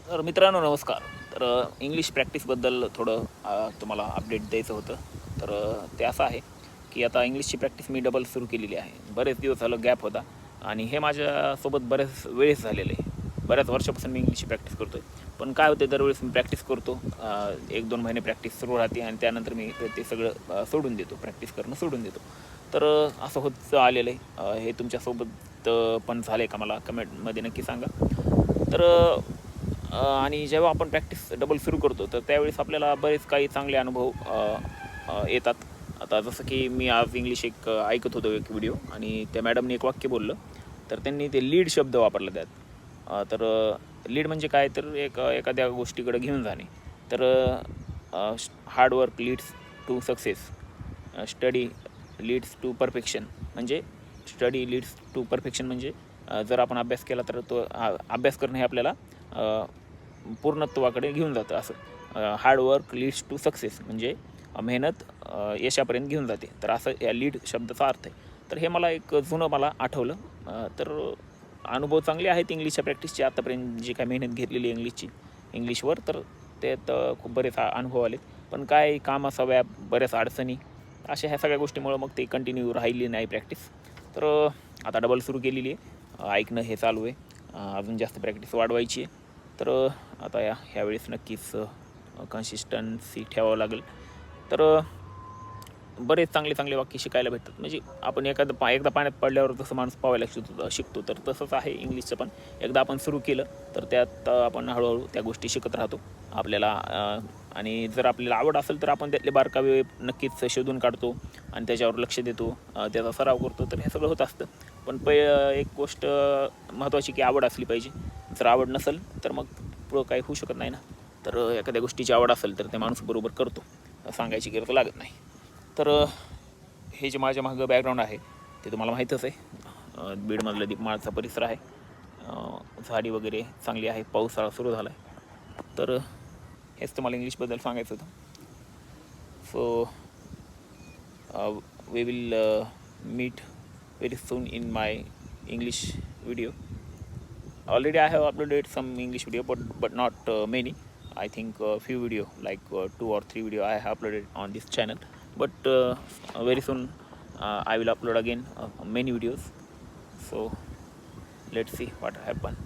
तर मित्रांनो नमस्कार. तर इंग्लिश प्रॅक्टिसबद्दल थोडं तुम्हाला अपडेट द्यायचं होतं. तर ते असं आहे की आता इंग्लिशची प्रॅक्टिस मी डबल सुरू केलेली आहे. बरेच दिवस झालं गॅप होता आणि हे माझ्यासोबत बरेच वेळेस झालेलं आहे. बऱ्याच वर्षापासून मी इंग्लिशची प्रॅक्टिस करतो आहे. पण काय होते, दरवेळेस मी प्रॅक्टिस करतो, 1-2 महिने प्रॅक्टिस सुरू राहते आणि त्यानंतर मी ते सगळं सोडून देतो, प्रॅक्टिस करणं सोडून देतो. तर असं होत आलेलं आहे. हे तुमच्यासोबत पण झालं आहे का, मला कमेंटमध्ये नक्की सांगा. तर आणि जेव्हा आपण प्रॅक्टिस डबल सुरू करतो तर त्यावेळेस आपल्याला बरेच काही चांगले अनुभव येतात. आता जसं की मी आज इंग्लिश ऐकत होतो एक व्हिडिओ, आणि त्या मॅडमने एक वाक्य बोललं. तर त्यांनी ते लीड शब्द वापरला त्यात. तर लीड म्हणजे काय, तर एखाद्या गोष्टीकडे घेऊन जाणे. तर hard work leads to success, study leads to perfection. म्हणजे स्टडी लीड्स टू परफेक्शन म्हणजे जर आपण अभ्यास केला तर तो अभ्यास करणं हे आपल्याला पूर्णत्वाकडे घेऊन जातं. असं हार्डवर्क लीड्स टू सक्सेस म्हणजे मेहनत यशापर्यंत घेऊन जाते. तर असं या लीड शब्दाचा अर्थ आहे. तर हे मला एक जुनं मला आठवलं. तर अनुभव चांगले आहेत इंग्लिशच्या प्रॅक्टिसचे. आतापर्यंत जी काही मेहनत घेतलेली आहे इंग्लिशवर, तर त्यात खूप बरेच अनुभव आले. पण काय, कामाचा व्याप, बऱ्याच अडचणी, अशा ह्या सगळ्या गोष्टीमुळं मग ते कंटिन्यू राहिली नाही प्रॅक्टिस. तर आता डबल सुरू केलेली आहे. ऐकणं हे चालू आहे. अजून जास्त प्रॅक्टिस वाढवायची आहे. तर आता ह्यावेळेस नक्कीच कन्सिस्टन्सी ठेवावं लागेल. तर बरेच चांगले चांगले वाक्य शिकायला भेटतात. म्हणजे आपण एकदा पाण्यात पडल्यावर जसं माणूस पोहायला शिकतो, तर तसंच आहे इंग्लिशचं पण. एकदा आपण सुरू केलं तर त्यात आपण हळूहळू त्या गोष्टी शिकत राहतो. आपल्याला आणि जर आपल्याला आवड असेल तर आपण त्यातले बारकावे नक्कीच शोधून काढतो आणि त्याच्यावर लक्ष देतो, त्याचा सराव करतो. तर हे सगळं होत असतं. पण एक गोष्ट महत्त्वाची, की आवड असली पाहिजे. जर आवड नसेल तर मग पुढं काही होऊ शकत नाही ना. तर एखाद्या गोष्टीची आवड असेल तर ते माणूस बरोबर करतो, सांगायची गरज लागत नाही. तर हे जे माझ्या मागं बॅकग्राऊंड आहे ते तुम्हाला माहीतच आहे. बीडमधलं दीपमाळचा परिसर आहे. झाडी वगैरे चांगली आहे, पावसाळा सुरू झाला आहे. तर हेच तुम्हाला इंग्लिशबद्दल सांगायचं होतं. So we will meet very soon in my English video. Already I have uploaded some English video, but not many. I think a few video, like 2 or 3 video I have uploaded on this channel. But very soon I will upload again many videos. So let's see what happen.